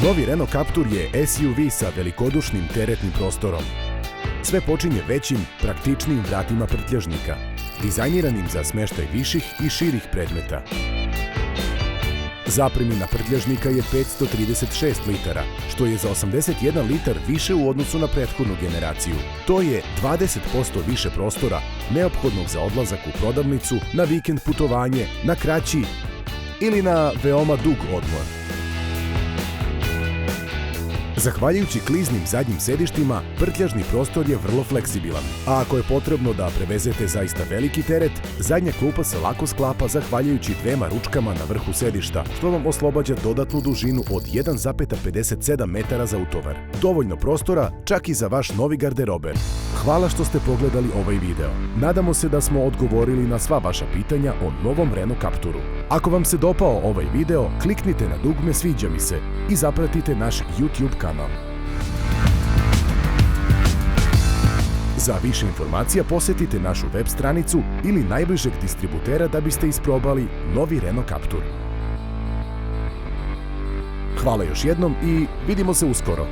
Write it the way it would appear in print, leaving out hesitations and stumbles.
Novi Renault Captur je SUV sa velikodušnim teretnim prostorom. Sve počinje većim, praktičnijim vratima prtljažnika, dizajniranim za smeštaj viših i širih predmeta. Zapremina prtljažnika je 536 litara, što je za 81 litar više u odnosu na prethodnu generaciju. To je 20% više prostora neophodnog za odlazak u prodavnicu, na vikend putovanje, na kraći ili na veoma dug odmor. Zahvaljujući kliznim zadnjim sedištima, prtljažni prostor je vrlo fleksibilan. A ako je potrebno da prevezete zaista veliki teret, zadnja klupa se lako sklapa zahvaljujući dvema ručkama na vrhu sedišta, što vam oslobađa dodatnu dužinu od 1,57 metara za utovar. Dovoljno prostora čak i za vaš novi garderober. Hvala što ste pogledali ovaj video. Nadamo se da smo odgovorili na sva vaša pitanja o novom Renault Capturu. Ako vam se dopao ovaj video, kliknite na dugme sviđa mi se i zapratite naš YouTube kanal. Za više informacija posjetite našu web stranicu ili najbližeg distributera da biste isprobali novi Renault Captur. Hvala još jednom i vidimo se uskoro.